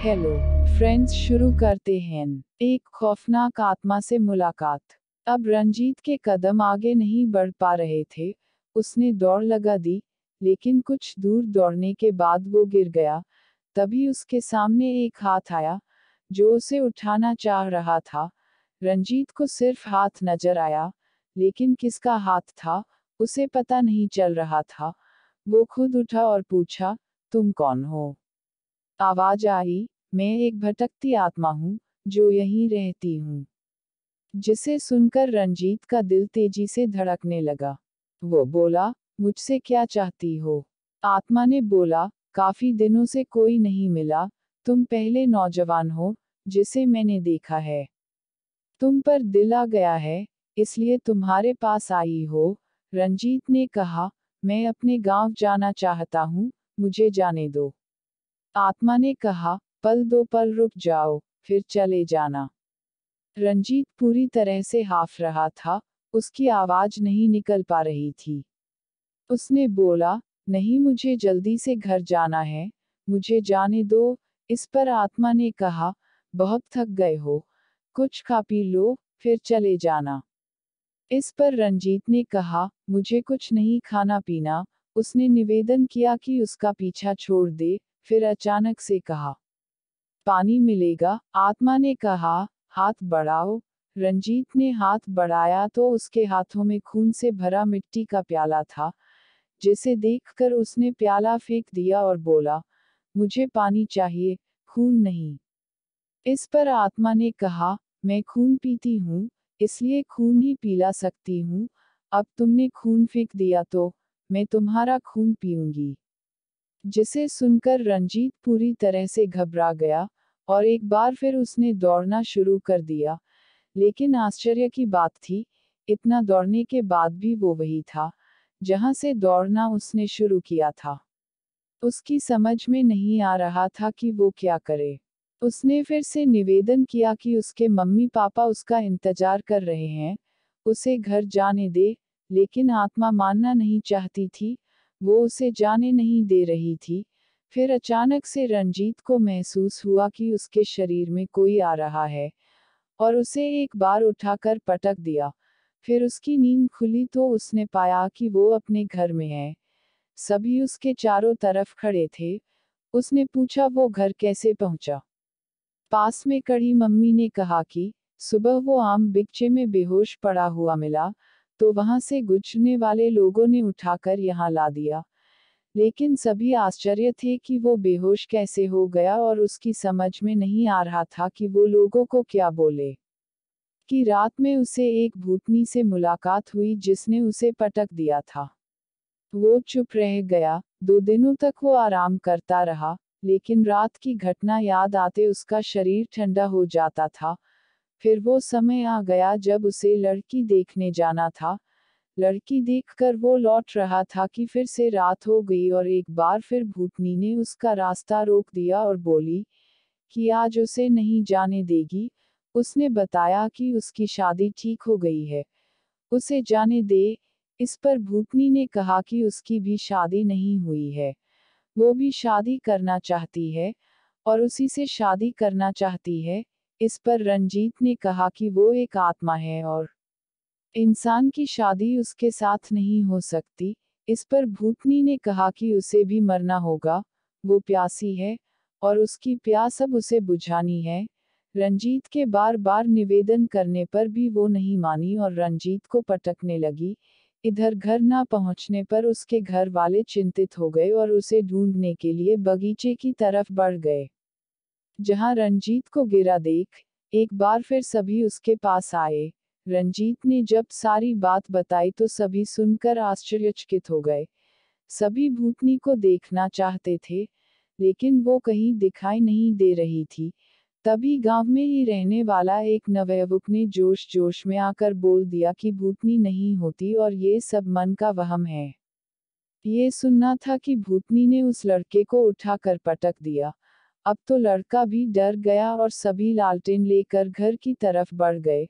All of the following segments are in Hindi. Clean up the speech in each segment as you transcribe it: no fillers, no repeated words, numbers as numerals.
हेलो फ्रेंड्स, शुरू करते हैं। एक खौफनाक आत्मा से मुलाकात। अब रंजीत के कदम आगे नहीं बढ़ पा रहे थे। उसने दौड़ लगा दी, लेकिन कुछ दूर दौड़ने के बाद वो गिर गया। तभी उसके सामने एक हाथ आया, जो उसे उठाना चाह रहा था। रंजीत को सिर्फ हाथ नजर आया, लेकिन किसका हाथ था, उसे पता नहीं चल रहा था। वो खुद उठा और पूछा, तुम कौन हो? आवाज आई, मैं एक भटकती आत्मा हूँ, जो यहीं रहती हूँ। जिसे सुनकर रंजीत का दिल तेजी से धड़कने लगा। वो बोला, मुझसे क्या चाहती हो? आत्मा ने बोला, काफी दिनों से कोई नहीं मिला। तुम पहले नौजवान हो, जिसे मैंने देखा है। तुम पर दिल आ गया है, इसलिए तुम्हारे पास आई हो। रंजीत ने कहा, मैं अपने गांव जाना चाहता हूँ, मुझे जाने दो। आत्मा ने कहा, पल दो पल रुक जाओ, फिर चले जाना। रंजीत पूरी तरह से हाफ रहा था, उसकी आवाज नहीं निकल पा रही थी। उसने बोला, नहीं, मुझे जल्दी से घर जाना है, मुझे जाने दो। इस पर आत्मा ने कहा, बहुत थक गए हो, कुछ खा पी लो, फिर चले जाना। इस पर रंजीत ने कहा, मुझे कुछ नहीं खाना पीना। उसने निवेदन किया कि उसका पीछा छोड़ दे, फिर अचानक से कहा, पानी मिलेगा? आत्मा ने कहा, हाथ बढ़ाओ। रंजीत ने हाथ बढ़ाया तो उसके हाथों में खून से भरा मिट्टी का प्याला था, जिसे देखकर उसने प्याला फेंक दिया और बोला, मुझे पानी चाहिए, खून नहीं। इस पर आत्मा ने कहा, मैं खून पीती हूँ, इसलिए खून ही पिला सकती हूँ। अब तुमने खून फेंक दिया तो मैं तुम्हारा खून पीऊंगी। जिसे सुनकर रंजीत पूरी तरह से घबरा गया, और एक बार फिर उसने दौड़ना शुरू कर दिया। लेकिन आश्चर्य की बात थी, इतना दौड़ने के बाद भी वो वही था, जहां से दौड़ना उसने शुरू किया था। उसकी समझ में नहीं आ रहा था कि वो क्या करे। उसने फिर से निवेदन किया कि उसके मम्मी पापा उसका इंतजार कर रहे हैं, उसे घर जाने दे। लेकिन आत्मा मानना नहीं चाहती थी, वो उसे जाने नहीं दे रही थी। फिर अचानक से रंजीत को महसूस हुआ कि उसके शरीर में कोई आ रहा है, और उसे एक बार उठाकर पटक दिया। फिर उसकी नींद खुली तो उसने पाया कि वो अपने घर में है। सभी उसके चारों तरफ खड़े थे। उसने पूछा, वो घर कैसे पहुंचा? पास में खड़ी मम्मी ने कहा कि सुबह वो आम बगीचे में बेहोश पड़ा हुआ मिला, तो वहां से गुजरने वाले लोगों ने उठाकर यहाँ ला दिया। लेकिन सभी आश्चर्य थे कि वो बेहोश कैसे हो गया, और उसकी समझ में नहीं आ रहा था कि वो लोगों को क्या बोले। कि रात में उसे एक भूतनी से मुलाकात हुई जिसने उसे पटक दिया था। वो चुप रह गया। 2 दिनों तक वो आराम करता रहा, लेकिन रात की घटना याद आते उसका शरीर ठंडा हो जाता था। फिर वो समय आ गया जब उसे लड़की देखने जाना था। लड़की देखकर वो लौट रहा था कि फिर से रात हो गई, और एक बार फिर भूतनी ने उसका रास्ता रोक दिया और बोली कि आज उसे नहीं जाने देगी। उसने बताया कि उसकी शादी ठीक हो गई है, उसे जाने दे। इस पर भूतनी ने कहा कि उसकी भी शादी नहीं हुई है, वो भी शादी करना चाहती है, और उसी से शादी करना चाहती है। इस पर रंजीत ने कहा कि वो एक आत्मा है और इंसान की शादी उसके साथ नहीं हो सकती। इस पर भूतनी ने कहा कि उसे भी मरना होगा, वो प्यासी है, और उसकी प्यास अब उसे बुझानी है। रंजीत के बार बार निवेदन करने पर भी वो नहीं मानी और रंजीत को पटकने लगी। इधर घर ना पहुंचने पर उसके घर वाले चिंतित हो गए और उसे ढूंढने के लिए बगीचे की तरफ बढ़ गए, जहां रंजीत को गिरा देख एक बार फिर सभी उसके पास आए। रंजीत ने जब सारी बात बताई तो सभी सुनकर आश्चर्यचकित हो गए। सभी भूतनी को देखना चाहते थे, लेकिन वो कहीं दिखाई नहीं दे रही थी। तभी गांव में ही रहने वाला एक नवयुवक ने जोश जोश में आकर बोल दिया कि भूतनी नहीं होती और ये सब मन का वहम है। ये सुनना था कि भूतनी ने उस लड़के को उठाकर पटक दिया। अब तो लड़का भी डर गया और सभी लालटेन लेकर घर की तरफ बढ़ गए।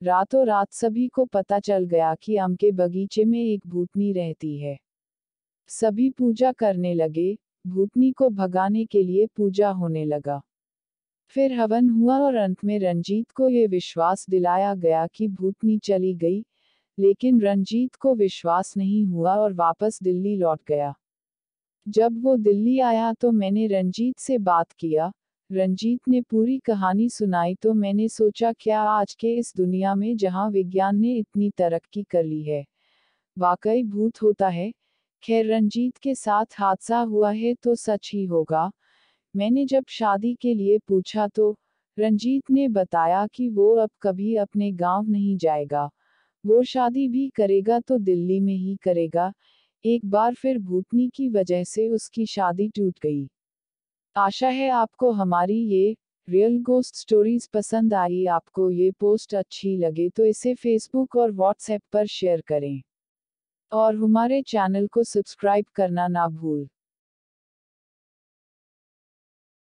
रातों रात सभी को पता चल गया कि आम के बगीचे में एक भूतनी रहती है। सभी पूजा करने लगे, भूतनी को भगाने के लिए पूजा होने लगा। फिर हवन हुआ और अंत में रंजीत को ये विश्वास दिलाया गया कि भूतनी चली गई, लेकिन रंजीत को विश्वास नहीं हुआ और वापस दिल्ली लौट गया। जब वो दिल्ली आया तो मैंने रंजीत से बात किया। रंजीत ने पूरी कहानी सुनाई तो मैंने सोचा क्या आज के इस दुनिया में जहां विज्ञान ने इतनी तरक्की कर ली है, वाकई भूत होता है। खैर रंजीत के साथ हादसा हुआ है तो सच ही होगा। मैंने जब शादी के लिए पूछा तो रंजीत ने बताया कि वो अब कभी अपने गांव नहीं जाएगा, वो शादी भी करेगा तो दिल्ली में ही करेगा। एक बार फिर भूतनी की वजह से उसकी शादी टूट गई। आशा है आपको हमारी ये रियल गोस्ट स्टोरीज पसंद आई। आपको ये पोस्ट अच्छी लगे तो इसे फेसबुक और व्हाट्सएप पर शेयर करें और हमारे चैनल को सब्सक्राइब करना ना भूल।